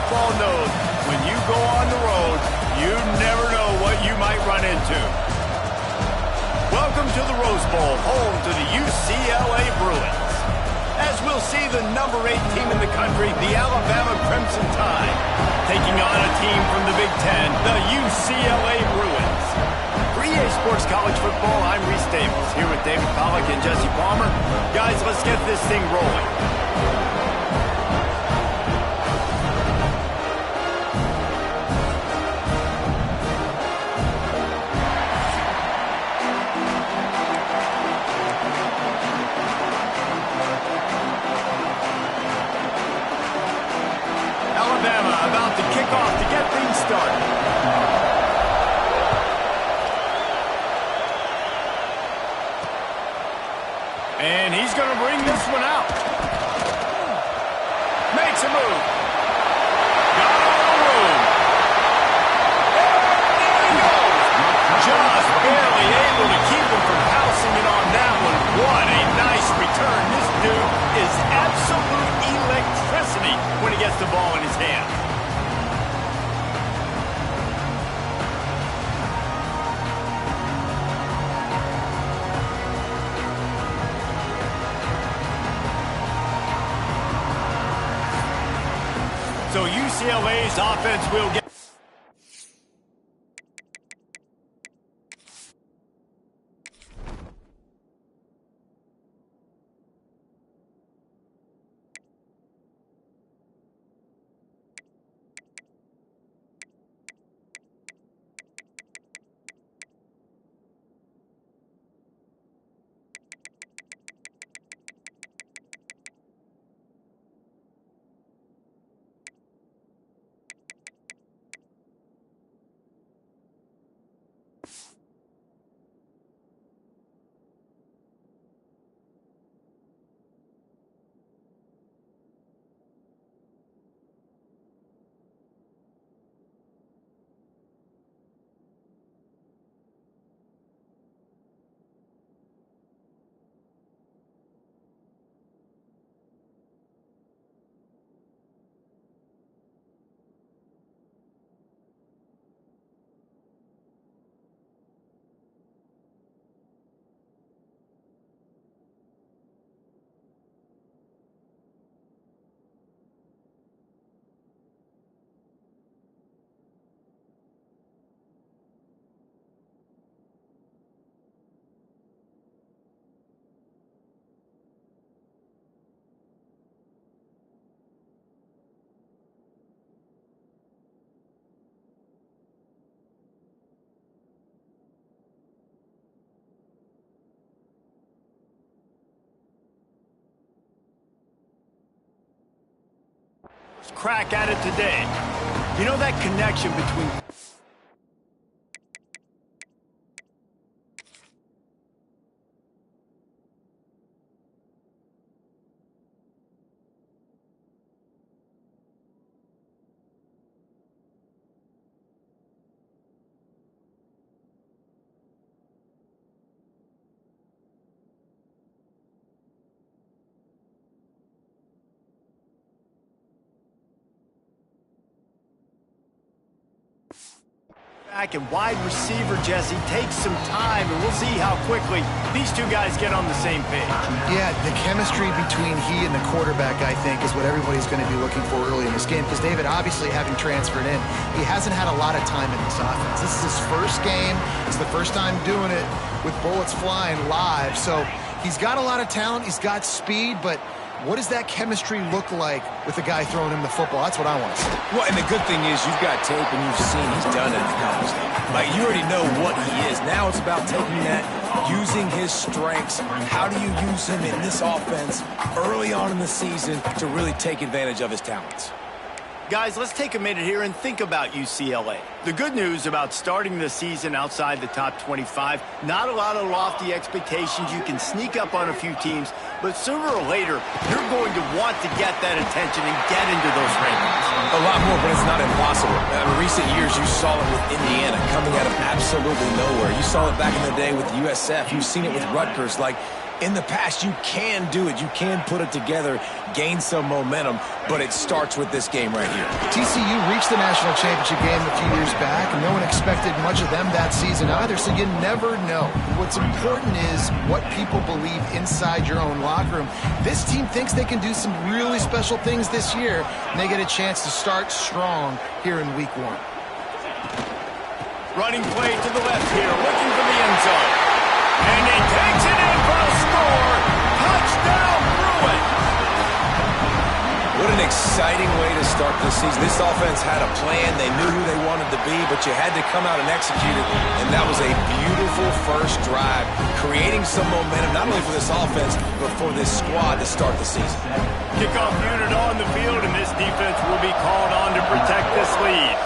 football knows when you go on the road, you never know what you might run into. Welcome to the Rose Bowl, home to the UCLA Bruins. As we'll see the number 8 team in the country, the Alabama Crimson Tide, taking on a team from the Big Ten, the UCLA Bruins. For EA Sports College Football, I'm Reese Davis, here with David Pollack and Jesse Palmer. Guys, let's get this thing rolling. About to kick off to get things started. And he's going to bring this one out. Makes a move. Got all the room. There he goes. Just barely able to keep him from housing it on that one. What a nice return. This dude is absolute electricity when he gets the ball in his hand. So UCLA's offense will get... crack at it today. You know that connection between... and wide receiver, Jesse, takes some time, and we'll see how quickly these two guys get on the same page. Yeah, the chemistry between he and the quarterback, I think, is what everybody's going to be looking for early in this game. Because David, obviously, having transferred in, he hasn't had a lot of time in this offense. This is his first game. It's the first time doing it with bullets flying live. So he's got a lot of talent. He's got speed, but what does that chemistry look like with the guy throwing him the football? That's what I want to see. Well, and the good thing is you've got tape and you've seen he's done it in college. Like, you already know what he is. Now it's about taking that, using his strengths. How do you use him in this offense early on in the season to really take advantage of his talents? Guys, let's take a minute here and think about UCLA. The good news about starting the season outside the top 25, not a lot of lofty expectations. You can sneak up on a few teams, but sooner or later, you're going to want to get that attention and get into those rankings. A lot more, but it's not impossible. In recent years, you saw it with Indiana coming out of absolutely nowhere. You saw it back in the day with USF. You've seen it with Rutgers. Like, In the past, you can do it. You can put it together, gain some momentum, but it starts with this game right here. TCU reached the national championship game a few years back, and no one expected much of them that season either, so you never know. What's important is what people believe inside your own locker room. This team thinks they can do some really special things this year, and they get a chance to start strong here in week 1. Running play to the left here, looking for the end zone. And he takes it in for a score. Touchdown, Bruins! What an exciting way to start this season. This offense had a plan. They knew who they wanted to be, but you had to come out and execute it. And that was a beautiful first drive, creating some momentum, not only for this offense, but for this squad to start the season. Kickoff unit on the field, and this defense will be called on to protect this lead.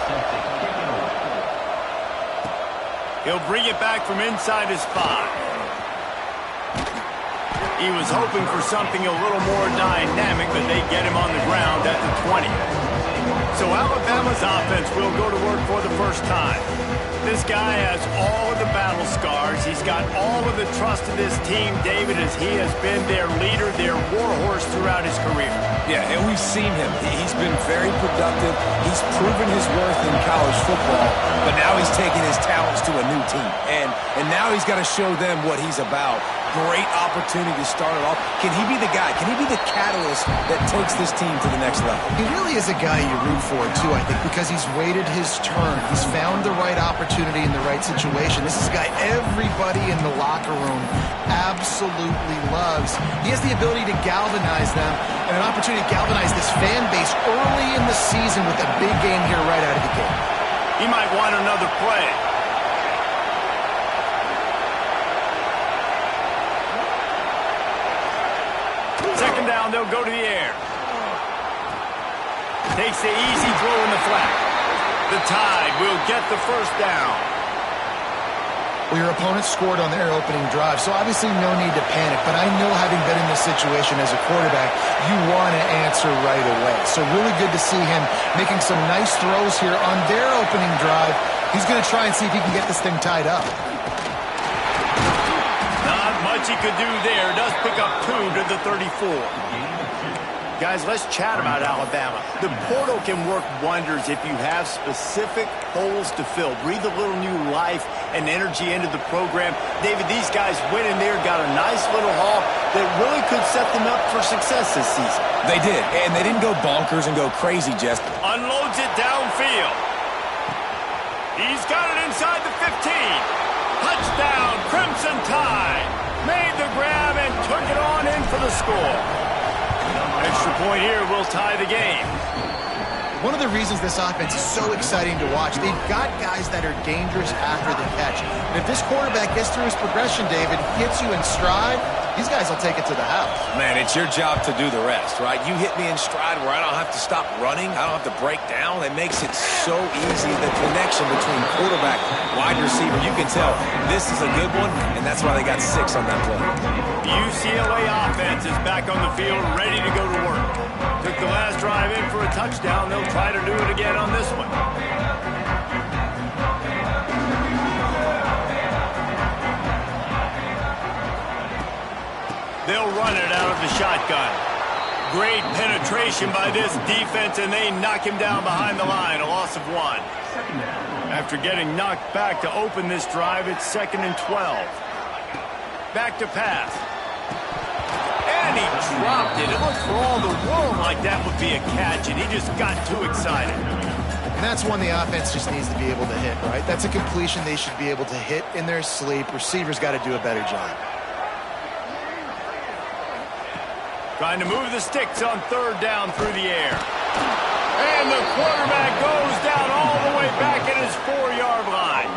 He'll bring it back from inside his 5. He was hoping for something a little more dynamic, but they get him on the ground at the 20. So Alabama's offense will go to work for the first time. This guy has all of the battle scars. He's got all of the trust of this team, David, as he has been their leader, their warhorse throughout his career. Yeah, and we've seen him. He's been very productive. He's proven his worth in college football, but now he's taking his talents to a new team. And now he's got to show them what he's about. Great opportunity to start it off. Can he be the guy? Can he be the catalyst that takes this team to the next level? He really is a guy you root for, too, I think, because he's waited his turn. He's found the right opportunity in the right situation. This is a guy everybody in the locker room absolutely loves. He has the ability to galvanize them and an opportunity to galvanize this fan base early in the season with a big game here right out of the gate. He might want another play. Second down, they'll go to the air. Takes the easy throw in the flat. The Tide will get the first down. Well, your opponent scored on their opening drive, so obviously no need to panic. But I know, having been in this situation as a quarterback, you want to answer right away. So really good to see him making some nice throws here on their opening drive. He's going to try and see if he can get this thing tied up. Not much he could do there. Does pick up 2 to the 34. Guys, let's chat about Alabama. The portal can work wonders if you have specific holes to fill. Breathe a little new life and energy into the program. David, these guys went in there, got a nice little haul that really could set them up for success this season. They did, and they didn't go bonkers and go crazy, Jess. Unloads it downfield. He's got it inside the 15. Touchdown, Crimson Tide. Made the grab and took it on in for the score. Extra point here will tie the game. One of the reasons this offense is so exciting to watch, they've got guys that are dangerous after the catch. And if this quarterback gets through his progression, David, hits you in stride, these guys will take it to the house. Man, it's your job to do the rest, right? You hit me in stride where I don't have to stop running. I don't have to break down. It makes it so easy, the connection between quarterback, wide receiver. You can tell this is a good one, and that's why they got 6 on that play. The UCLA offense is back on the field, ready to go to work. Took the last drive in for a touchdown. They'll try to do it again on this one. They'll run it out of the shotgun. Great penetration by this defense, and they knock him down behind the line. A loss of 1. After getting knocked back to open this drive, it's 2nd and 12. Back to pass. And he dropped it. It looked for all the world like that would be a catch, and he just got too excited. And that's one the offense just needs to be able to hit, right? That's a completion they should be able to hit in their sleep. Receivers got to do a better job. Trying to move the sticks on 3rd down through the air. And the quarterback goes down all the way back at his 4-yard line.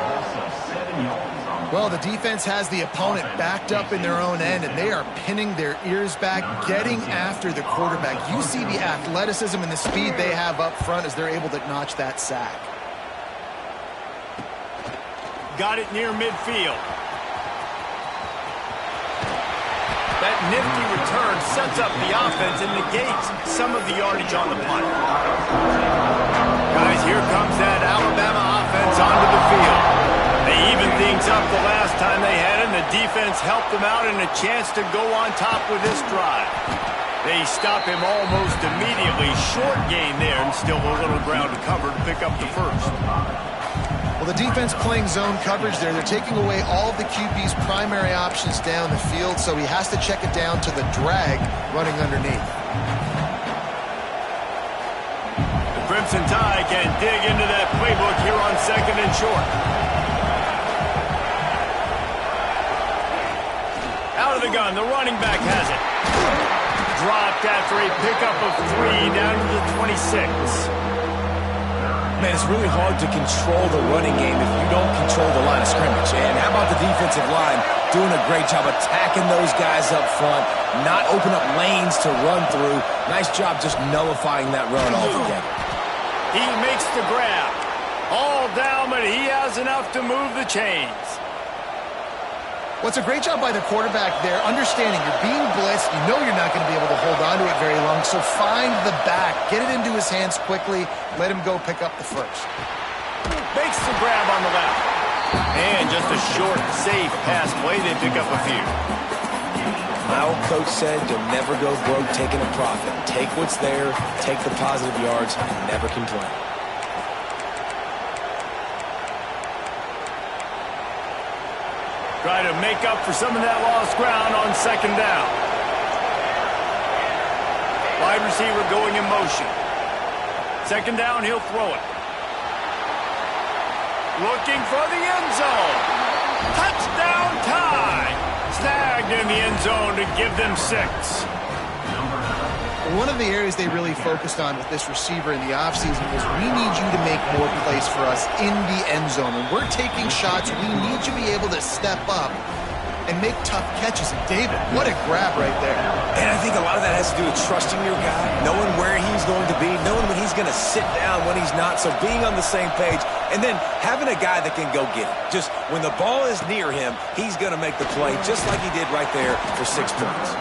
Well, the defense has the opponent backed up in their own end, and they are pinning their ears back, getting after the quarterback. You see the athleticism and the speed they have up front as they're able to notch that sack. Got it near midfield. That nifty return sets up the offense and negates some of the yardage on the punt. Guys, here comes that Alabama offense onto the field. They even things up the last time they had it, and the defense defense helped them out and a chance to go on top with this drive. They stop him almost immediately. Short gain there and still a little ground to cover to pick up the first. Well, the defense playing zone coverage there. They're taking away all of the QB's primary options down the field, so he has to check it down to the drag running underneath. The Crimson Tide can dig into that playbook here on second and short. Out of the gun, the running back has it. Dropped after a pickup of 3 down to the 26. Man, it's really hard to control the running game if you don't control the line of scrimmage. And how about the defensive line doing a great job attacking those guys up front, not open up lanes to run through. Nice job just nullifying that run altogether. He makes the grab. All down, but he has enough to move the chains. Well, it's a great job by the quarterback there, understanding you're being blitzed, you know you're not going to be able to hold on to it very long, so find the back, get it into his hands quickly, let him go pick up the first. Makes the grab on the left. And just a short, safe pass play, they pick up a few. My old coach said you'll never go broke taking a profit. Take what's there, take the positive yards, and never complain. Try to make up for some of that lost ground on second down. Wide receiver going in motion. Second down, he'll throw it. Looking for the end zone. Touchdown tie. Snagged in the end zone to give them 6. One of the areas they really focused on with this receiver in the offseason was we need you to make more plays for us in the end zone. When we're taking shots, we need you to be able to step up and make tough catches. And David, what a grab right there. And I think a lot of that has to do with trusting your guy, knowing where he's going to be, knowing when he's going to sit down, when he's not, so being on the same page, and then having a guy that can go get it. Just when the ball is near him, he's going to make the play just like he did right there for 6 points.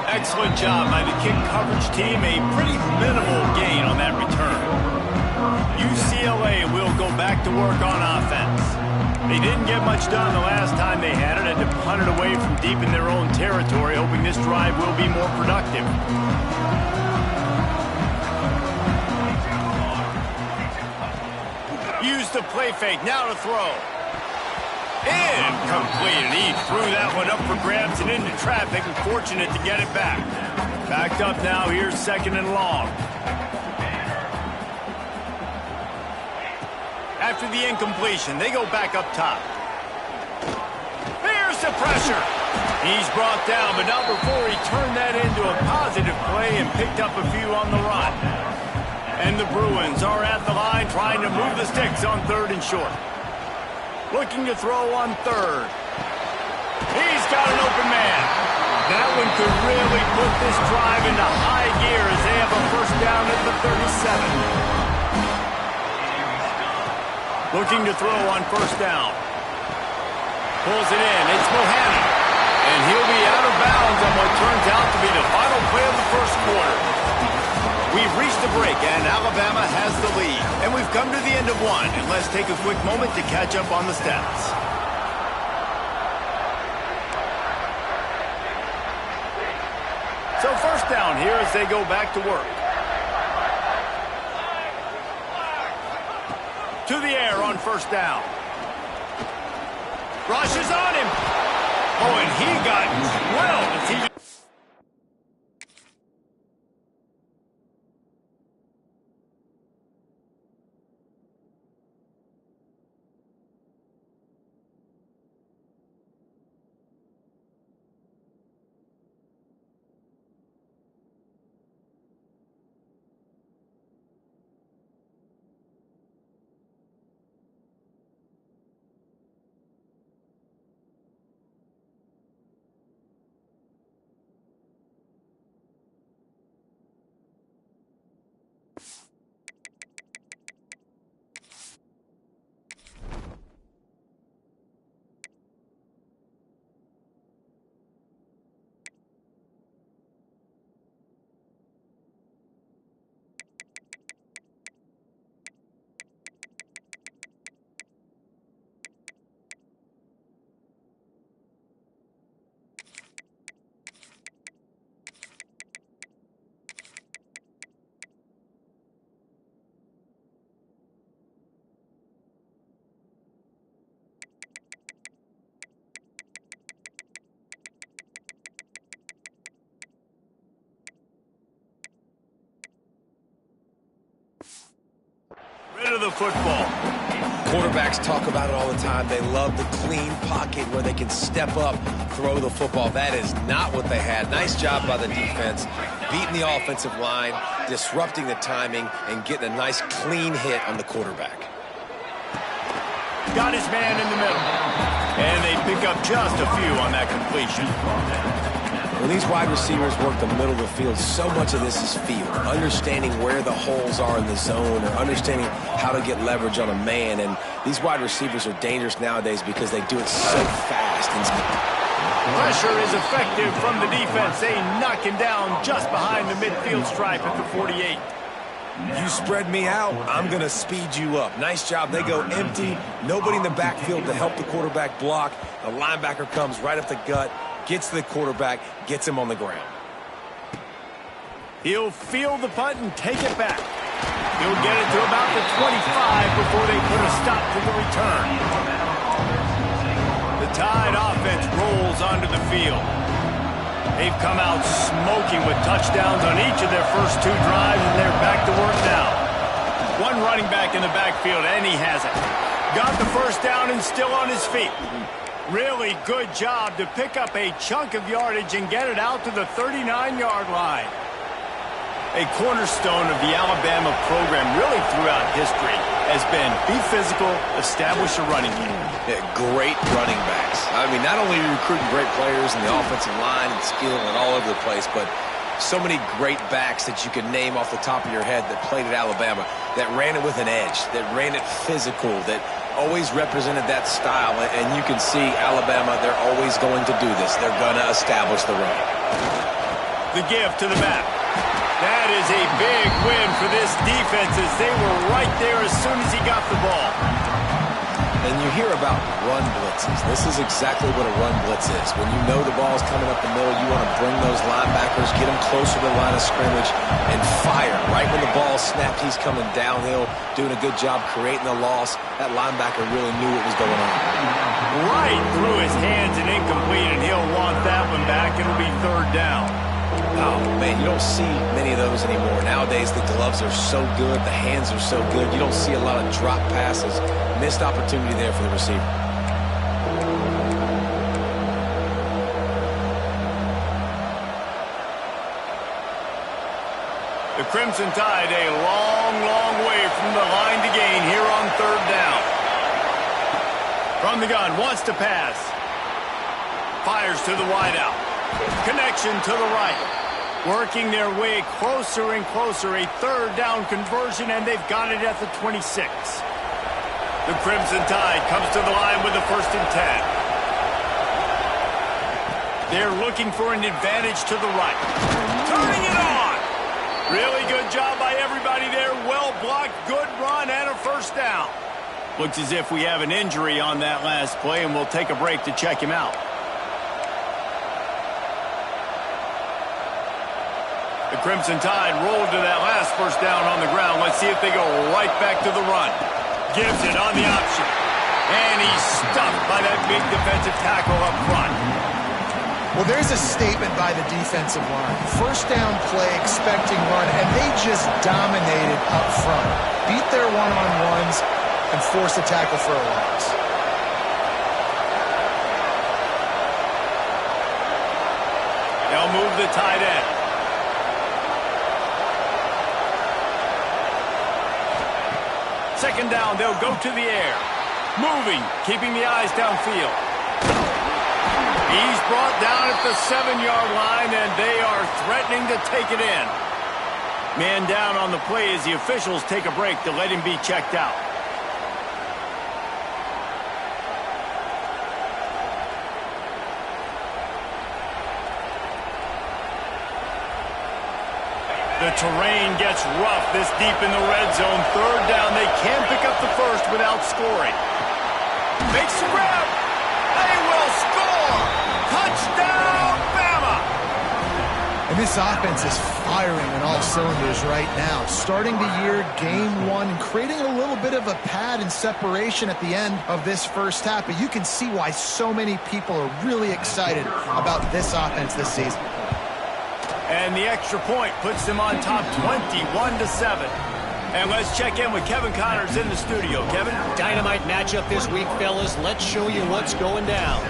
Excellent job by the kick coverage team. A pretty minimal gain on that return. UCLA will go back to work on offense. They didn't get much done the last time they had it, and to punt it away from deep in their own territory, hoping this drive will be more productive. Use the play fake, now to throw. Incomplete, and he threw that one up for grabs and into traffic, and fortunate to get it back. Backed up now, here's second and long. After the incompletion, they go back up top. Here's the pressure. He's brought down, but not before he turned that into a positive play and picked up a few on the run. And the Bruins are at the line trying to move the sticks on third and short. Looking to throw on third. He's got an open man. That one could really put this drive into high gear as they have a first down at the 37. Looking to throw on first down. Pulls it in. It's Bohannon. And he'll be out of bounds on what turns out to be the final play of the first quarter. We've reached the break, and Alabama has the lead. And we've come to the end of one, and let's take a quick moment to catch up on the stats. So first down here as they go back to work. To the air on first down. Rush is on him. Oh, and he got drilled as he... rid of the football. Quarterbacks talk about it all the time. They love the clean pocket where they can step up, throw the football. That is not what they had. Nice job by the defense, beating the offensive line, disrupting the timing, and getting a nice clean hit on the quarterback. Got his man in the middle. And they pick up just a few on that completion. When these wide receivers work the middle of the field, so much of this is feel. Understanding where the holes are in the zone or understanding how to get leverage on a man. And these wide receivers are dangerous nowadays because they do it so fast. Pressure is effective from the defense. They knock him down just behind the midfield stripe at the 48. You spread me out, I'm going to speed you up. Nice job. They go empty. Nobody in the backfield to help the quarterback block. The linebacker comes right up the gut, gets to the quarterback, gets him on the ground. He'll field the punt and take it back. He'll get it to about the 25 before they put a stop to the return. The Tide offense rolls onto the field. They've come out smoking with touchdowns on each of their first two drives, and they're back to work now. One running back in the backfield, and he has it. Got the first down and still on his feet. Really good job to pick up a chunk of yardage and get it out to the 39-yard line. A cornerstone of the Alabama program really throughout history has been be physical, establish a running game. Yeah, great running backs. I mean, not only are you recruiting great players in the offensive line and skill and all over the place, but so many great backs that you can name off the top of your head that played at Alabama, that ran it with an edge, that ran it physical, that always represented that style. And you can see Alabama, they're always going to do this. They're going to establish the run. The give to the back. That is a big win for this defense as they were right there as soon as he got the ball. And you hear about run blitzes. This is exactly what a run blitz is. When you know the ball's coming up the middle, you want to bring those linebackers, get them closer to the line of scrimmage, and fire. Right when the ball snapped, he's coming downhill, doing a good job creating the loss. That linebacker really knew what was going on. Right through his hands and incomplete, and he'll want that one back. It'll be third down. Oh, man, you don't see many of those anymore. Nowadays, the gloves are so good, the hands are so good. You don't see a lot of drop passes. Missed opportunity there for the receiver. The Crimson Tide a long, long way from the line to gain here on third down. From the gun, wants to pass. Fires to the wideout. Connection to the right. Working their way closer and closer. A third down conversion, and they've got it at the 26. The Crimson Tide comes to the line with the 1st and 10. They're looking for an advantage to the right. Turning it on! Really good job by everybody there. Well blocked, good run, and a first down. Looks as if we have an injury on that last play, and we'll take a break to check him out. The Crimson Tide rolled to that last first down on the ground. Let's see if they go right back to the run. Gives it on the option. And he's stuffed by that big defensive tackle up front. Well, there's a statement by the defensive line. First down play, expecting run, and they just dominated up front. Beat their one-on-ones and forced a tackle for a loss. They'll move the tight end. Second down, they'll go to the air. Moving, keeping the eyes downfield. He's brought down at the 7-yard line, and they are threatening to take it in. Man down on the play as the officials take a break to let him be checked out. The terrain gets rough this deep in the red zone. Third down, they can pick up the first without scoring. Makes the grab. They will score. Touchdown, Bama. And this offense is firing on all cylinders right now. Starting the year, game one, and creating a little bit of a pad and separation at the end of this first half. But you can see why so many people are really excited about this offense this season. And the extra point puts them on top 21-7. And let's check in with Kevin Connors in the studio. Kevin? Dynamite matchup this week, fellas. Let's show you what's going down.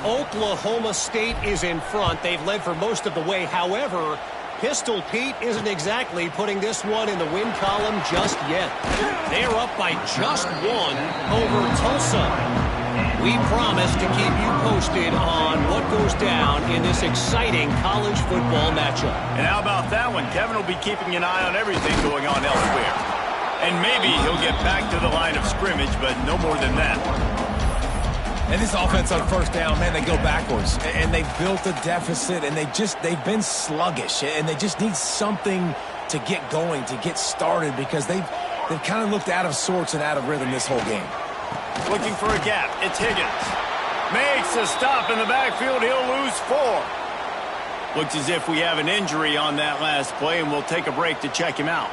Oklahoma State is in front. They've led for most of the way. However, Pistol Pete isn't exactly putting this one in the win column just yet. They're up by just one over Tulsa. We promise to keep you posted on what goes down in this exciting college football matchup. And how about that one? Kevin will be keeping an eye on everything going on elsewhere. And maybe he'll get back to the line of scrimmage, but no more than that. And this offense on first down, man, they go backwards. And they've built a deficit, and they've been sluggish. And they just need something to get going, to get started, because they've kind of looked out of sorts and out of rhythm this whole game. Looking for a gap. It's Higgins. Makes a stop in the backfield. He'll lose 4. Looks as if we have an injury on that last play, and we'll take a break to check him out.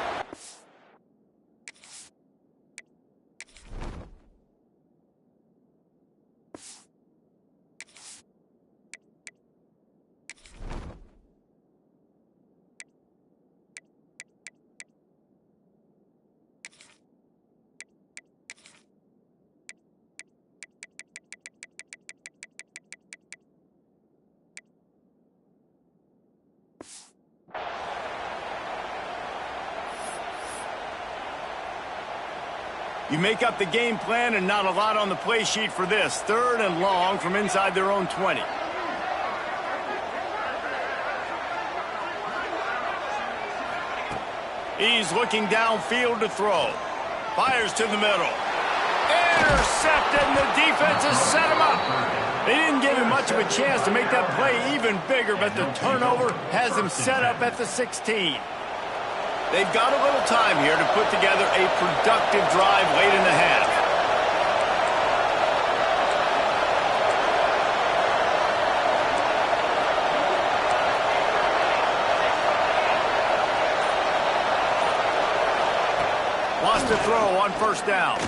You make up the game plan and not a lot on the play sheet for this. 3rd and long from inside their own 20. He's looking downfield to throw. Fires to the middle. Intercepted, and the defense has set him up. They didn't give him much of a chance to make that play even bigger, but the turnover has him set up at the 16. They've got a little time here to put together a productive drive late in the half. Lost a throw on first down.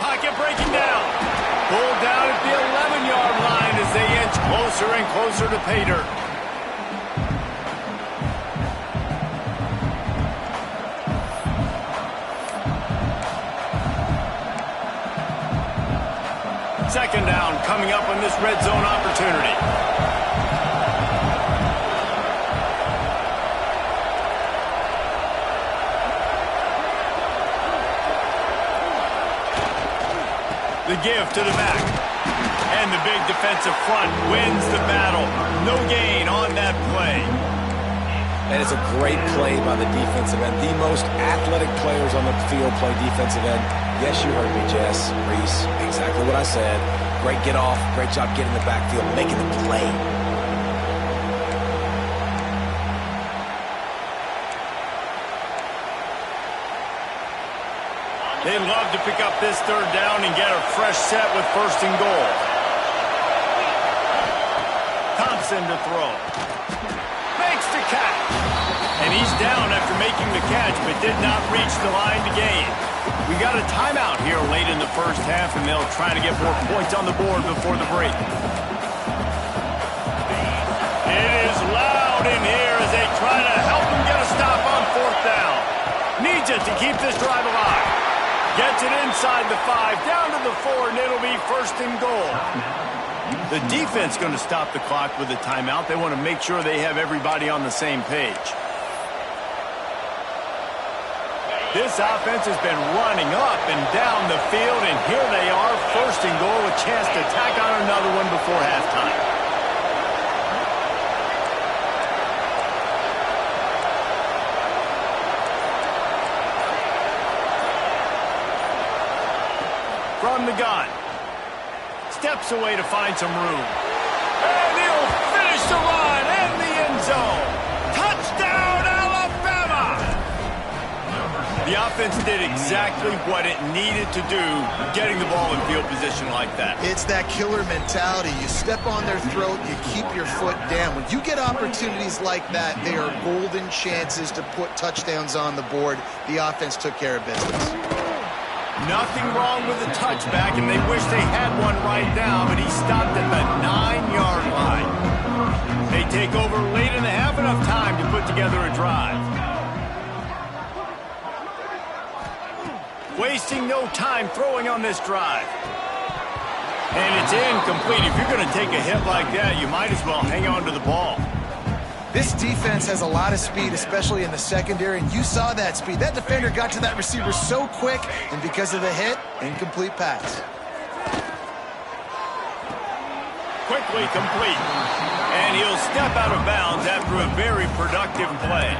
Pocket breaking down. Pulled down at the 11-yard line as they inch closer and closer to pay dirt. Second down coming up on this red zone opportunity. The give to the back. And the big defensive front wins the battle. No gain on that play. And it's a great play by the defensive end. The most athletic players on the field play defensive end. Yes, you heard me, Jess, Reese. Exactly what I said. Great get off. Great job getting the backfield, making the play. They'd love to pick up this 3rd down and get a fresh set with 1st and goal. Thompson to throw. Makes the catch. And he's down after making the catch, but did not reach the line to gain. We got a timeout here late in the first half, and they'll try to get more points on the board before the break. It is loud in here as they try to help him get a stop on 4th down. Needs it to keep this drive alive. Gets it inside the 5, down to the 4, and it'll be 1st and goal. The defense going to stop the clock with a timeout. They want to make sure they have everybody on the same page. This offense has been running up and down the field, and here they are, 1st and goal, a chance to tack on another one before halftime. From the gun. Steps away to find some room. And he'll finish the run in the end zone. Touchdown, Alabama! The offense did exactly what it needed to do, getting the ball in field position like that. It's that killer mentality. You step on their throat, you keep your foot down. When you get opportunities like that, they are golden chances to put touchdowns on the board. The offense took care of business. Nothing wrong with the touchback, and they wish they had one right now, but he stopped at the 9-yard line. They take over late in the half, enough time to put together a drive. Wasting no time throwing on this drive. And it's incomplete. If you're going to take a hit like that, you might as well hang on to the ball. This defense has a lot of speed, especially in the secondary, and you saw that speed. That defender got to that receiver so quick, and because of the hit, incomplete pass. Quickly complete. And he'll step out of bounds after a very productive play.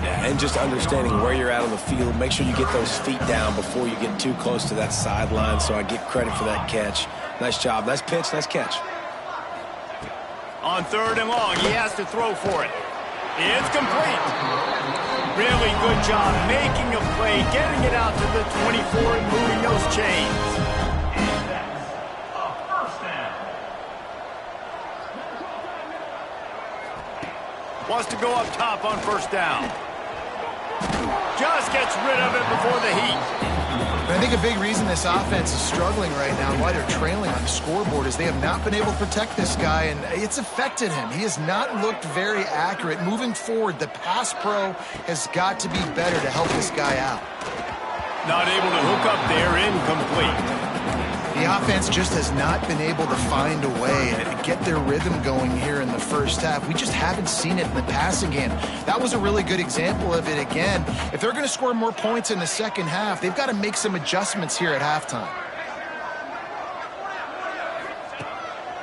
Yeah, and just understanding where you're at on the field. Make sure you get those feet down before you get too close to that sideline, so I get credit for that catch. Nice job. Nice pitch. Nice catch. On 3rd and long, he has to throw for it. It's complete. Really good job making a play, getting it out to the 24 and moving those chains. Wants to go up top on 1st down. Just gets rid of it before the heat. I think a big reason this offense is struggling right now and why they're trailing on the scoreboard is they have not been able to protect this guy, and it's affected him. He has not looked very accurate. Moving forward, the pass pro has got to be better to help this guy out. Not able to hook up there, incomplete. The offense just has not been able to find a way to get their rhythm going here in the first half. We just haven't seen it in the passing game. That was a really good example of it again. If they're going to score more points in the second half, they've got to make some adjustments here at halftime.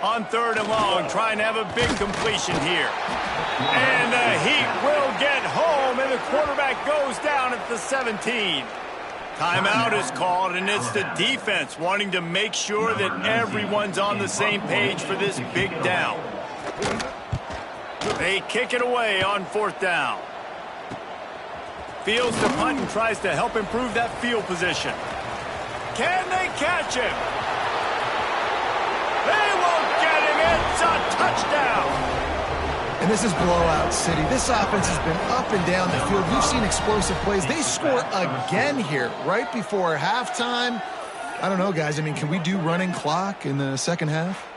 On 3rd and long, trying to have a big completion here. And the Heat will get home, and the quarterback goes down at the 17. Timeout is called, and it's the defense wanting to make sure that everyone's on the same page for this big down. They kick it away on 4th down. Fields the punt and tries to help improve that field position. Can they catch him? They won't get him. It's a touchdown. And this is blowout city. This offense has been up and down the field. We've seen explosive plays. They score again here right before halftime. I don't know, guys. I mean, can we do running clock in the second half?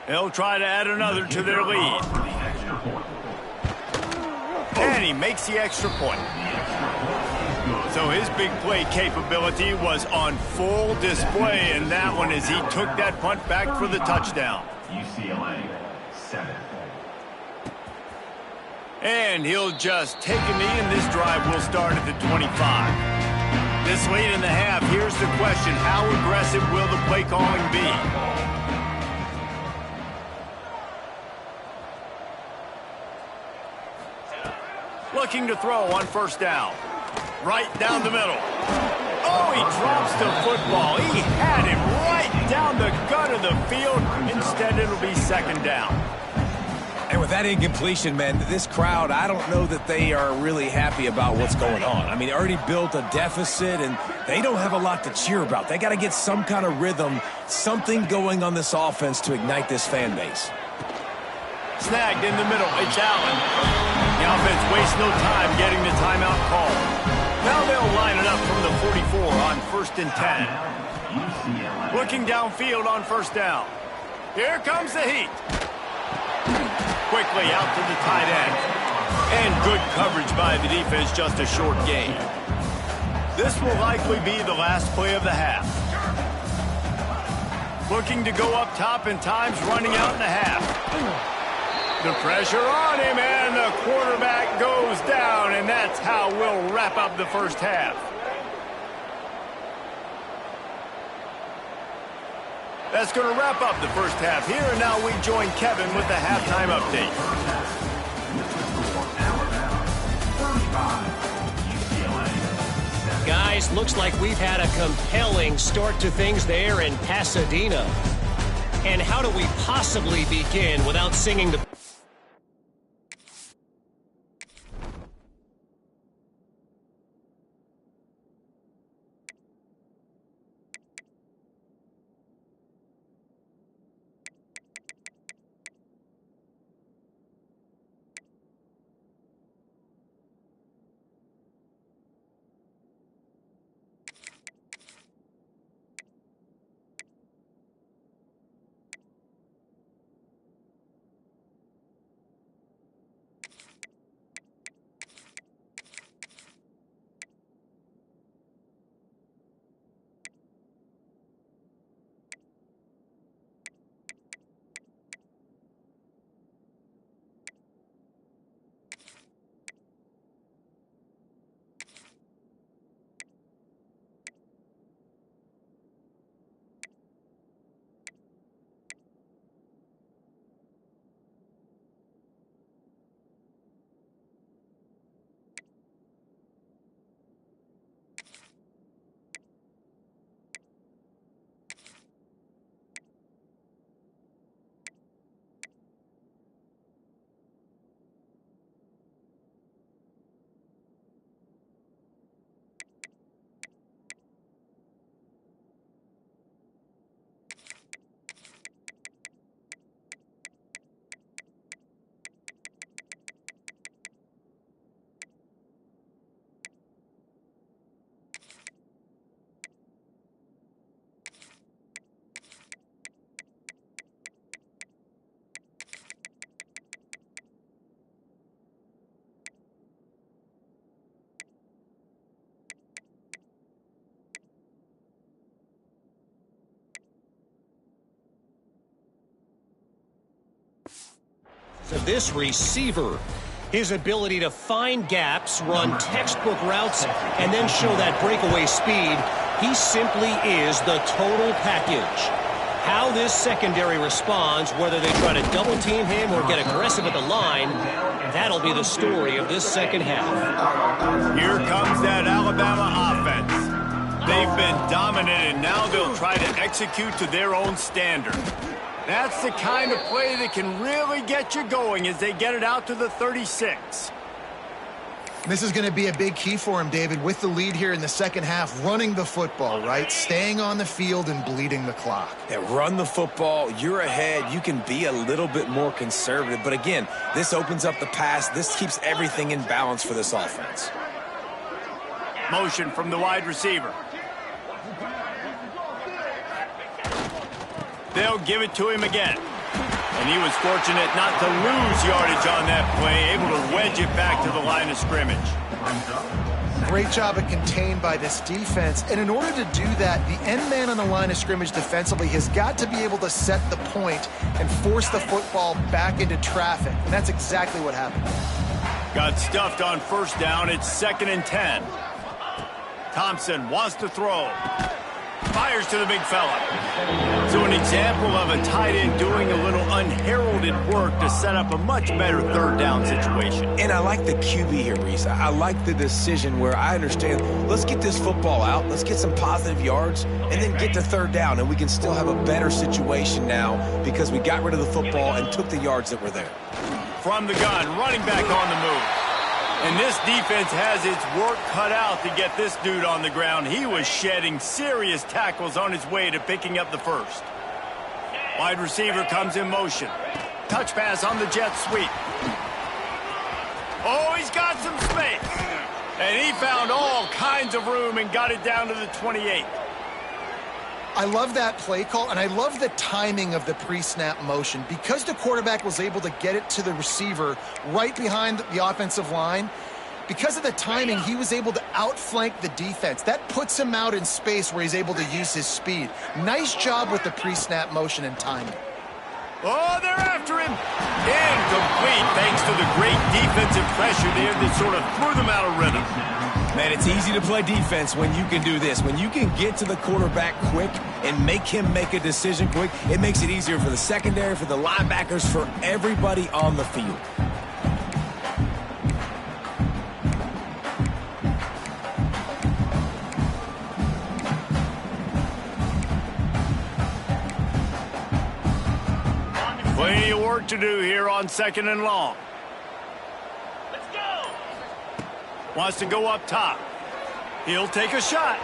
They'll try to add another to their lead. And he makes the extra point. So his big play capability was on full display in that one as he took that punt back for the touchdown. UCLA 7. And he'll just take a knee, and this drive will start at the 25. This late in the half, here's the question: how aggressive will the play calling be? Looking to throw on 1st down. Right down the middle. Oh, he drops the football. He had him right down the gut of the field. Instead, it'll be 2nd down. And with that incompletion, man, this crowd, I don't know that they are really happy about what's going on. I mean, they already built a deficit, and they don't have a lot to cheer about. They got to get some kind of rhythm, something going on this offense to ignite this fan base. Snagged in the middle. It's Allen. The offense wastes no time getting the timeout call. Now they'll line it up from the 44 on 1st and 10. Looking downfield on 1st down. Here comes the Heat. Quickly out to the tight end. And good coverage by the defense, just a short gain. This will likely be the last play of the half. Looking to go up top, and time's running out in the half. The pressure on him, and the quarterback goes down, and that's how we'll wrap up the first half. That's going to wrap up the first half here, and now we join Kevin with the halftime update. Guys, looks like we've had a compelling start to things there in Pasadena. And how do we possibly begin without singing the... This receiver, his ability to find gaps, run textbook routes, and then show that breakaway speed, he simply is the total package. How this secondary responds, whether they try to double team him or get aggressive at the line, that'll be the story of this second half. Here comes that Alabama offense. They've been dominant, and now they'll try to execute to their own standard. That's the kind of play that can really get you going as they get it out to the 36. This is going to be a big key for him, David, with the lead here in the second half, running the football, right? Staying on the field and bleeding the clock. Yeah, run the football. You're ahead. You can be a little bit more conservative. But again, this opens up the pass. This keeps everything in balance for this offense. Motion from the wide receiver. They'll give it to him again. And he was fortunate not to lose yardage on that play, able to wedge it back to the line of scrimmage. Great job of contained by this defense. And in order to do that, the end man on the line of scrimmage defensively has got to be able to set the point and force the football back into traffic. And that's exactly what happened. Got stuffed on first down. It's 2nd and 10. Thompson wants to throw. Fires to the big fella. So an example of a tight end doing a little unheralded work to set up a much better third down situation. And I like the QB here, Reese. I like the decision where I understand, let's get this football out, let's get some positive yards, and then get to third down, and we can still have a better situation now because we got rid of the football and took the yards that were there. From the gun, running back on the move. And this defense has its work cut out to get this dude on the ground. He was shedding serious tackles on his way to picking up the first. Wide receiver comes in motion. Touch pass on the jet sweep. Oh, he's got some space. And he found all kinds of room and got it down to the 28. I love that play call, and I love the timing of the pre-snap motion. Because the quarterback was able to get it to the receiver right behind the offensive line, because of the timing, he was able to outflank the defense. That puts him out in space where he's able to use his speed. Nice job with the pre-snap motion and timing. Oh, they're after him. Incomplete thanks to the great defensive pressure there that sort of threw them out of rhythm. Man, it's easy to play defense when you can do this. When you can get to the quarterback quick and make him make a decision quick, it makes it easier for the secondary, for the linebackers, for everybody on the field. Plenty of work to do here on 2nd and long. Wants to go up top. He'll take a shot.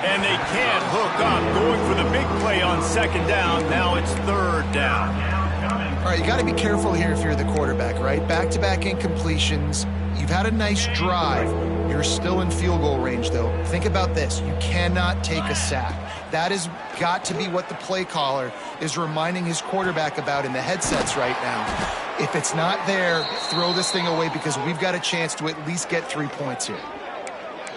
And they can't hook up. Going for the big play on 2nd down. Now it's 3rd down. All right, you got to be careful here if you're the quarterback, right? Back-to-back incompletions. You've had a nice drive. You're still in field goal range, though. Think about this. You cannot take a sack. That has got to be what the play caller is reminding his quarterback about in the headsets right now. If it's not there, throw this thing away because we've got a chance to at least get 3 points here.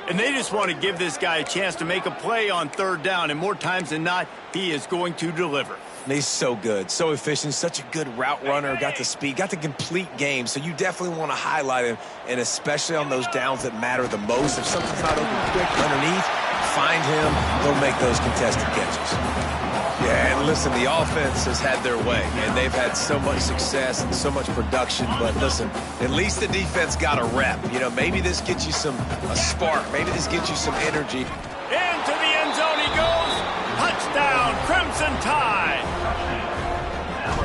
And they just want to give this guy a chance to make a play on 3rd down, and more times than not, he is going to deliver. He's so good, so efficient, such a good route runner, got the speed, got the complete game, so you definitely want to highlight him, and especially on those downs that matter the most. If something's not open quick underneath, find him, he'll make those contested catches. Yeah, and listen, the offense has had their way, and they've had so much success and so much production, but listen, at least the defense got a rep. You know, maybe this gets you a spark, maybe this gets you some energy. Into the end zone he goes. Touchdown, Crimson Tide.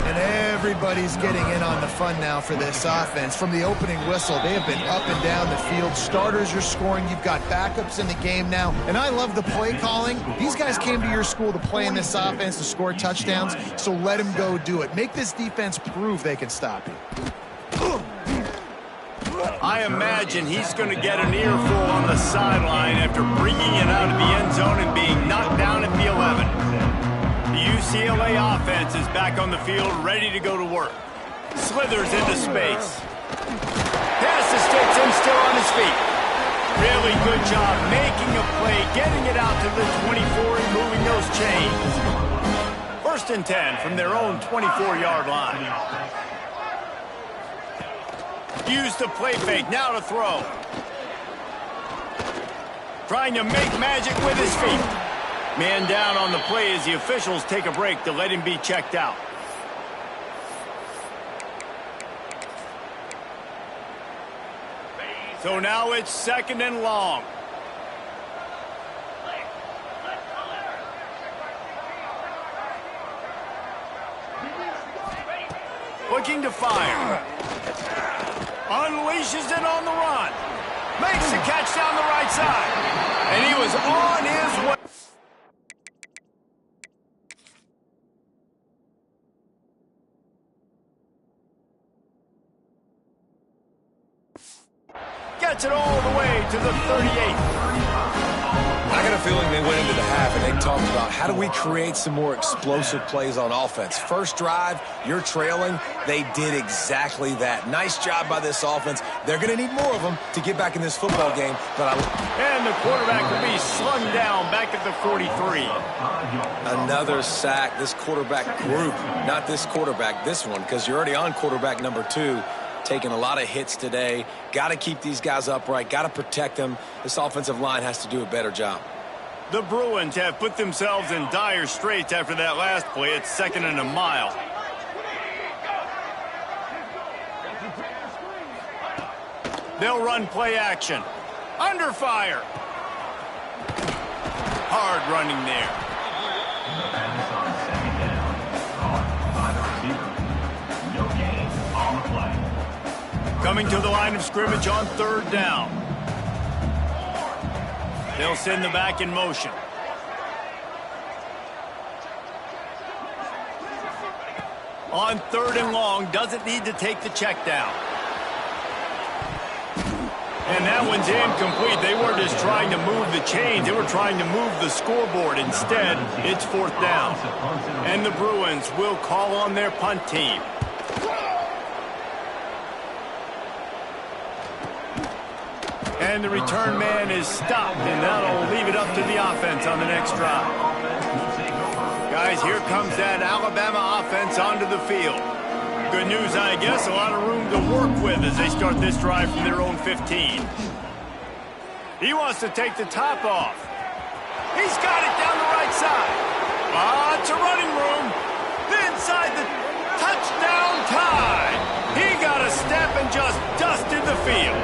And everybody's getting in on the fun now for this offense. From the opening whistle, they have been up and down the field. Starters are scoring. You've got backups in the game now. And I love the play calling. These guys came to your school to play in this offense to score touchdowns, so let them go do it. Make this defense prove they can stop you. I imagine he's going to get an earful on the sideline after bringing it out of the end zone and being knocked down at the 11. The UCLA offense is back on the field, ready to go to work. Slithers into space. Pass to sticks and still on his feet. Really good job making a play, getting it out to the 24 and moving those chains. 1st and 10 from their own 24-yard line. Use the play fake, now to throw. Trying to make magic with his feet. Man down on the play as the officials take a break to let him be checked out. So now it's 2nd and long. Looking to fire. Unleashes it on the run. Makes the catch down the right side. And he was on his way. Gets it all the way to the 38. I got a feeling they went into the half and they talked about how do we create some more explosive plays on offense. First drive, you're trailing. They did exactly that. Nice job by this offense. They're going to need more of them to get back in this football game. And the quarterback will be slung down back at the 43. Another sack. This quarterback group, not this quarterback, this one, because you're already on quarterback number 2. Taking a lot of hits today. Got to keep these guys upright. Got to protect them. This offensive line has to do a better job. The Bruins have put themselves in dire straits after that last play. It's 2nd and a mile. They'll run play action. Under fire. Hard running there. Coming to the line of scrimmage on 3rd down. They'll send the back in motion. On 3rd and long, doesn't need to take the check down. And that one's incomplete. They weren't just trying to move the chains. They were trying to move the scoreboard. Instead, it's 4th down. And the Bruins will call on their punt team. And the return man is stopped, and that'll leave it up to the offense on the next drive. Guys, here comes that Alabama offense onto the field. Good news, I guess, a lot of room to work with as they start this drive from their own 15. He wants to take the top off. He's got it down the right side. Lots of running room. Inside the touchdown tie. He got a step and just dusted the field.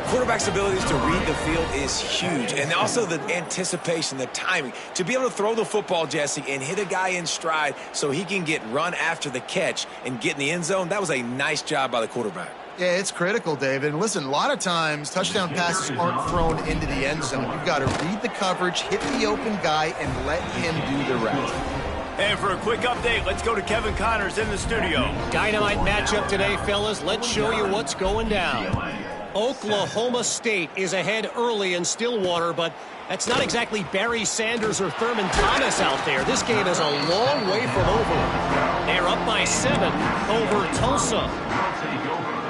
Quarterback's abilities to read the field is huge, and also the anticipation, the timing. To be able to throw the football, Jesse, and hit a guy in stride so he can get run after the catch and get in the end zone, that was a nice job by the quarterback. Yeah, it's critical, David. And listen, a lot of times touchdown passes aren't thrown into the end zone. You've got to read the coverage, hit the open guy, and let him do the rest. And for a quick update, let's go to Kevin Connors in the studio. Dynamite matchup today, fellas. Let's show you what's going down. Oklahoma State is ahead early in Stillwater, but that's not exactly Barry Sanders or Thurman Thomas out there. This game is a long way from over. They're up by 7 over Tulsa.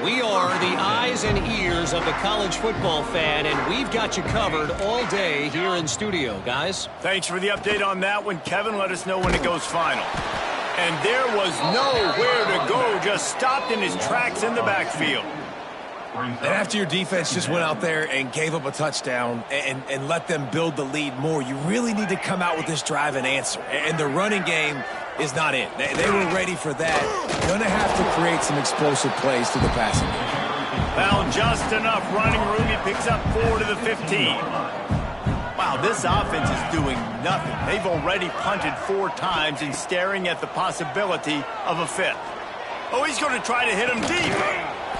We are the eyes and ears of the college football fan, and we've got you covered all day here in studio, guys. Thanks for the update on that one, Kevin. Let us know when it goes final. And there was nowhere to go, just stopped in his tracks in the backfield. And after your defense just went out there and gave up a touchdown and let them build the lead more, you really need to come out with this drive and answer. And the running game is not it. They were ready for that. Going to have to create some explosive plays to the passing game. Found just enough running room. He picks up 4 to the 15. Wow, this offense is doing nothing. They've already punted 4 times and staring at the possibility of a 5th. Oh, he's going to try to hit him deep.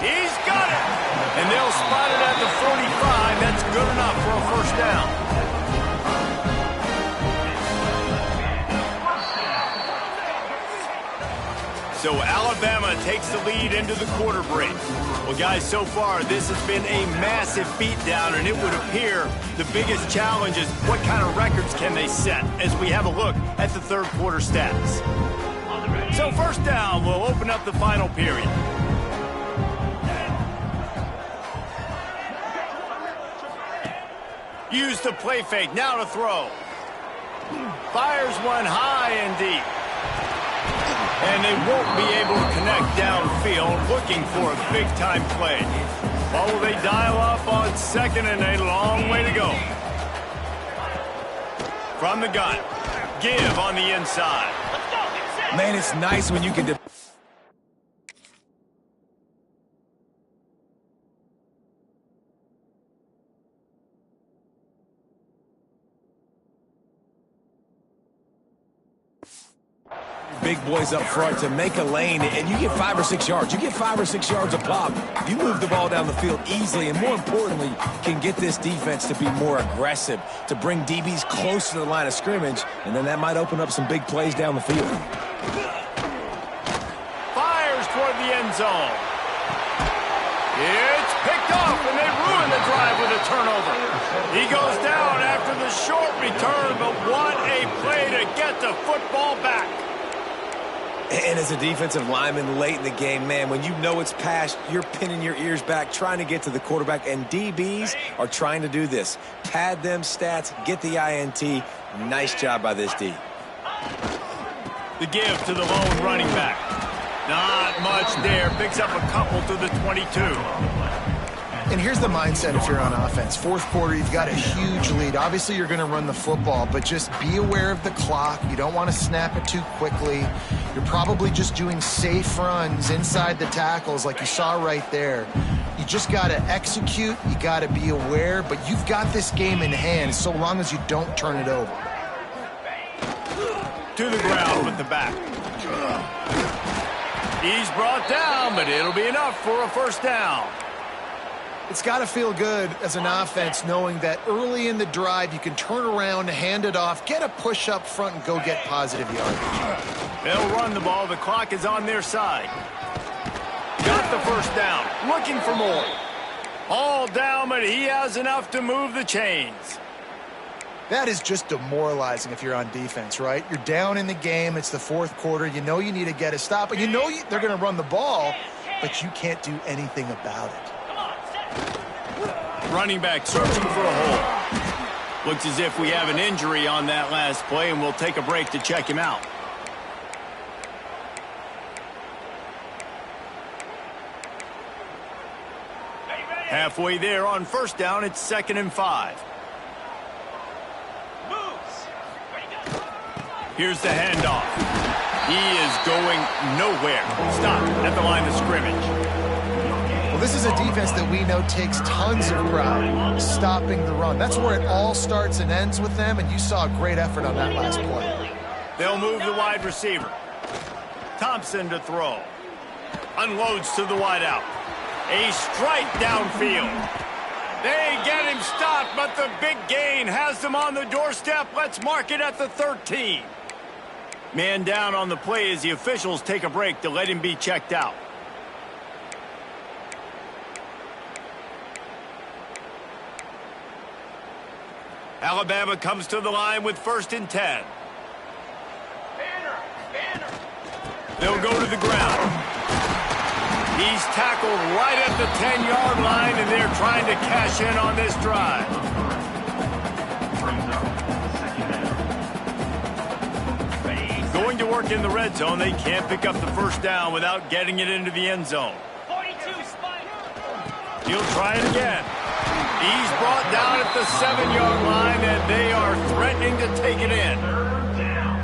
He's got it. And they'll spot it at the 45. That's good enough for a first down. So Alabama takes the lead into the quarter break. Well, guys, so far this has been a massive beatdown, and it would appear the biggest challenge is what kind of records can they set as we have a look at the third quarter stats. So first down, we'll open up the final period. Use the play fake, now to throw. Fires one high and deep. And they won't be able to connect downfield looking for a big-time play. What will they dial up on second and a long way to go? From the gun, give on the inside. Man, it's nice when you can... Big boys up front to make a lane, and you get 5 or 6 yards. You get 5 or 6 yards a pop. You move the ball down the field easily, and more importantly, can get this defense to be more aggressive, to bring DBs close to the line of scrimmage, and then that might open up some big plays down the field. Fires toward the end zone. It's picked off, and they ruin the drive with a turnover. He goes down after the short return, but what a play to get the football back. And as a defensive lineman late in the game, man, when you know it's past, you're pinning your ears back, trying to get to the quarterback, and DBs are trying to do this. Pad them stats, get the INT. Nice job by this D. The give to the lone running back. Not much there. Picks up a couple to the 22. And here's the mindset if you're on offense. Fourth quarter, you've got a huge lead. Obviously, you're going to run the football, but just be aware of the clock. You don't want to snap it too quickly. You're probably just doing safe runs inside the tackles like you saw right there. You just got to execute. You got to be aware, but you've got this game in hand so long as you don't turn it over. To the ground with the back. He's brought down, but it'll be enough for a first down. It's got to feel good as an offense knowing that early in the drive you can turn around, hand it off, get a push up front, and go get positive yardage. They'll run the ball. The clock is on their side. Got the first down. Looking for more. All down, but he has enough to move the chains. That is just demoralizing if you're on defense, right? You're down in the game. It's the fourth quarter. You know you need to get a stop, and you know they're going to run the ball, but you can't do anything about it. Running back searching for a hole. Looks as if we have an injury on that last play, and we'll take a break to check him out. Halfway there on first down, it's 2nd and 5. Here's the handoff. He is going nowhere. Stop at the line of scrimmage. Well, this is a defense that we know takes tons of pride stopping the run. That's where it all starts and ends with them, and you saw a great effort on that last play. They'll move the wide receiver. Thompson to throw. Unloads to the wideout. A strike downfield. They get him stopped, but the big gain has them on the doorstep. Let's mark it at the 13. Man down on the play as the officials take a break to let him be checked out. Alabama comes to the line with 1st and 10. They'll go to the ground. He's tackled right at the 10-yard line, and they're trying to cash in on this drive. Going to work in the red zone. They can't pick up the first down without getting it into the end zone. He'll try it again. He's brought down at the 7-yard line, and they are threatening to take it in.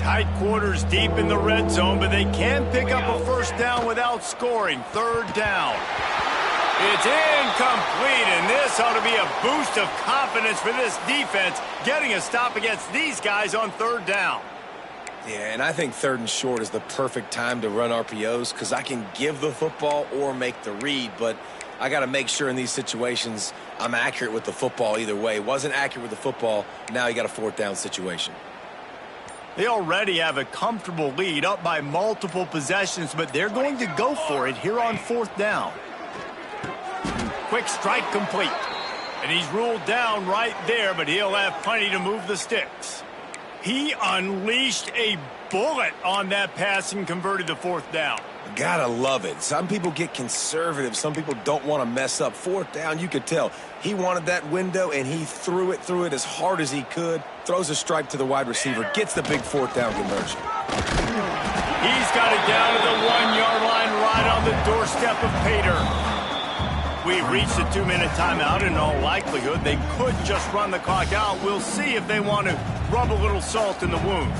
Tight quarters deep in the red zone, but they can pick up a first down without scoring. 3rd down. It's incomplete, and this ought to be a boost of confidence for this defense, getting a stop against these guys on 3rd down. Yeah, and I think 3rd and short is the perfect time to run RPOs because I can give the football or make the read, but I got to make sure in these situations I'm accurate with the football either way. Wasn't accurate with the football, now you got a 4th down situation. They already have a comfortable lead up by multiple possessions, but they're going to go for it here on 4th down. Quick strike complete. And he's ruled down right there, but he'll have plenty to move the sticks. He unleashed a bullet on that pass and converted the 4th down. Gotta love it. Some people get conservative. Some people don't want to mess up. 4th down, you could tell. He wanted that window, and he threw it as hard as he could. Throws a strike to the wide receiver. Gets the big 4th down conversion. He's got it down to the 1-yard line right on the doorstep of Pater. We've reached the 2-minute timeout. In all likelihood, they could just run the clock out. We'll see if they want to rub a little salt in the wound.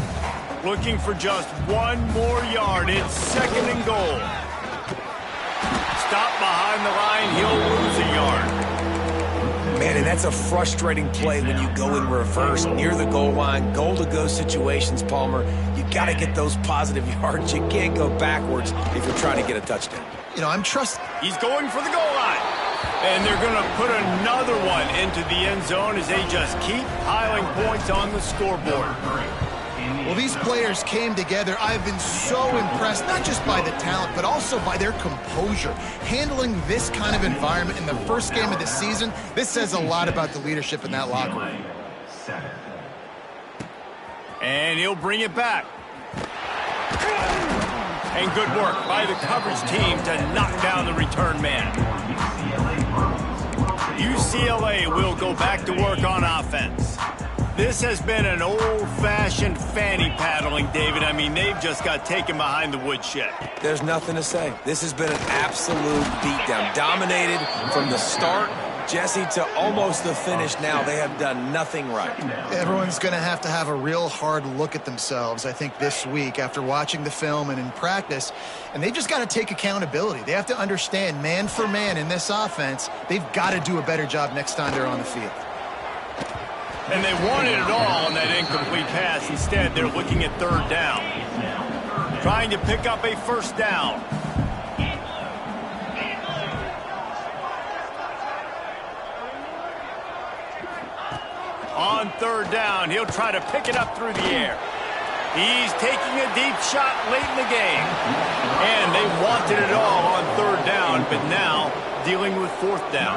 Looking for just 1 more yard. It's 2nd and goal. Stop behind the line. He'll lose a yard. Man, and that's a frustrating play when you go in reverse near the goal line. Goal-to-go situations, Palmer. You got to get those positive yards. You can't go backwards if you're trying to get a touchdown. You know, I'm trusting. He's going for the goal line. And they're going to put another one into the end zone as they just keep piling points on the scoreboard. Well, these players came together. I've been so impressed, not just by the talent, but also by their composure. Handling this kind of environment in the first game of the season, this says a lot about the leadership in that locker room. And he'll bring it back. And good work by the coverage team to knock down the return man. UCLA will go back to work on offense. This has been an old-fashioned fanny paddling, David. I mean, they've just got taken behind the woodshed. There's nothing to say. This has been an absolute beatdown. Dominated from the start, Jesse, to almost the finish now. They have done nothing right. Everyone's going to have a real hard look at themselves, I think, this week after watching the film and in practice. And they've just got to take accountability. They have to understand, man for man in this offense, they've got to do a better job next time they're on the field. And they wanted it all on that incomplete pass. Instead, they're looking at 3rd down. Trying to pick up a 1st down. On 3rd down, he'll try to pick it up through the air. He's taking a deep shot late in the game. And they wanted it all on 3rd down, but now dealing with 4th down.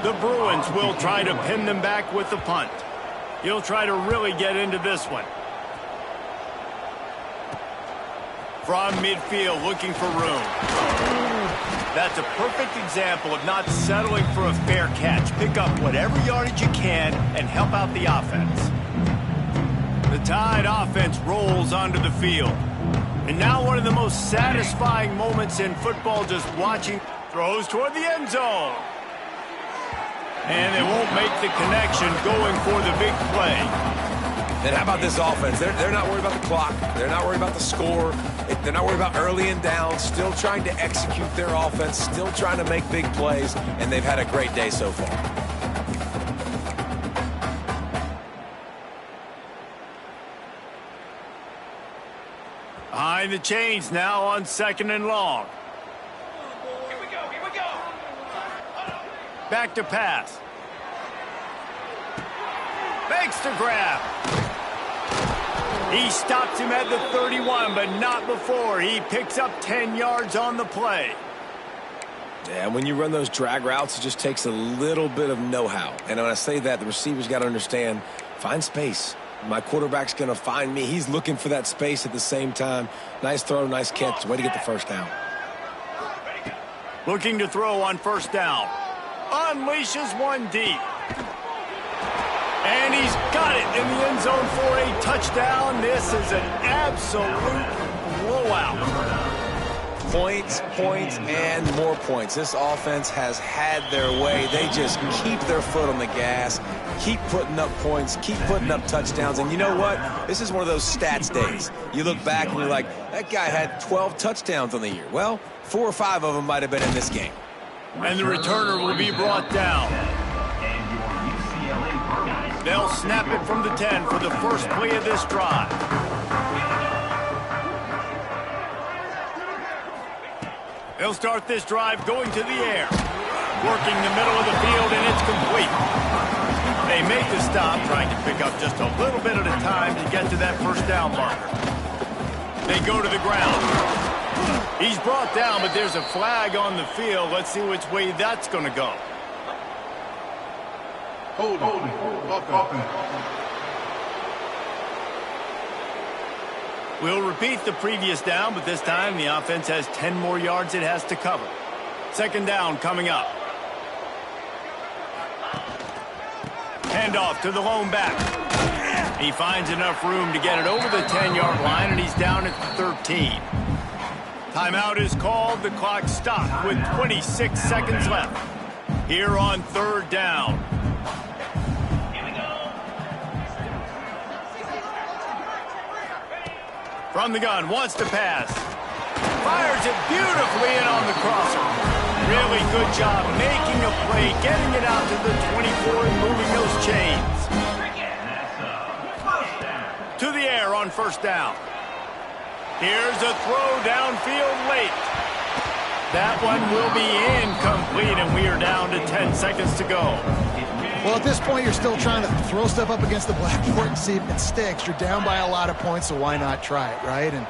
The Bruins will try to pin them back with the punt. He'll try to really get into this one. From midfield, looking for room. That's a perfect example of not settling for a fair catch. Pick up whatever yardage you can and help out the offense. The Tide offense rolls onto the field. And now one of the most satisfying moments in football, just watching. Throws toward the end zone. And they won't make the connection going for the big play. And how about this offense? They're not worried about the clock. They're not worried about the score. They're not worried about early and down. Still trying to execute their offense. Still trying to make big plays. And they've had a great day so far. Behind the chains now on 2nd and long. Back to pass. Makes the grab. He stops him at the 31, but not before. He picks up 10 yards on the play. Yeah, when you run those drag routes, it just takes a little bit of know-how. And when I say that, the receiver's got to understand, find space. My quarterback's going to find me. He's looking for that space at the same time. Nice throw, nice catch. Way to get the 1st down. Looking to throw on 1st down. Unleashes one deep. And he's got it in the end zone for a touchdown. This is an absolute blowout. Points, points, and more points. This offense has had their way. They just keep their foot on the gas, keep putting up points, keep putting up touchdowns. And you know what? This is one of those stats days. You look back and you're like, that guy had 12 touchdowns on the year. Well, 4 or 5 of them might have been in this game. And the returner will be brought down. They'll snap it from the 10 for the first play of this drive. They'll start this drive going to the air. Working the middle of the field, and it's complete. They make the stop, trying to pick up just a little bit at a time to get to that 1st down marker. They go to the ground. He's brought down, but there's a flag on the field. Let's see which way that's going to go. Hold on. We'll repeat the previous down, but this time the offense has 10 more yards it has to cover. 2nd down coming up. Handoff to the lone back. He finds enough room to get it over the 10-yard line, and he's down at 13. Timeout is called. The clock stopped with 26 seconds left. Here on third down. From the gun, wants to pass. Fires it beautifully in on the crosser. Really good job making a play, getting it out to the 24 and moving those chains. To the air on first down. Here's a throw downfield late. That one will be incomplete, and we are down to 10 seconds to go. Well, at this point, you're still trying to throw stuff up against the blackboard and see if it sticks. You're down by a lot of points, so why not try it, right? And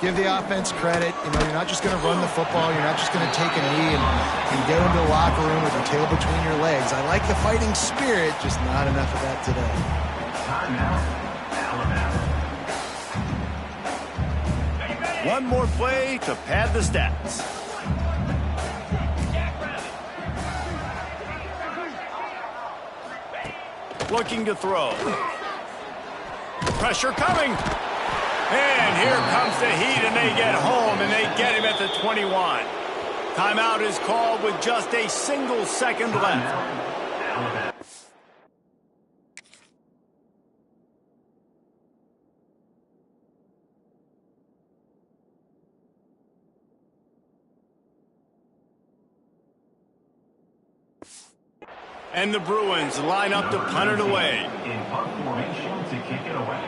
give the offense credit. You know, you're not just going to run the football. You're not just going to take a knee and go into the locker room with your tail between your legs. I like the fighting spirit, just not enough of that today. One more play to pad the stats. Looking to throw. Pressure coming. And here comes the heat, and they get home, and they get him at the 21. Timeout is called with just a single second left. And the Bruins line up to punt it away. In punt formation to kick it away.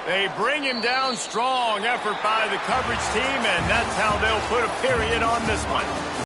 They bring him down. Strong effort by the coverage team, and that's how they'll put a period on this one.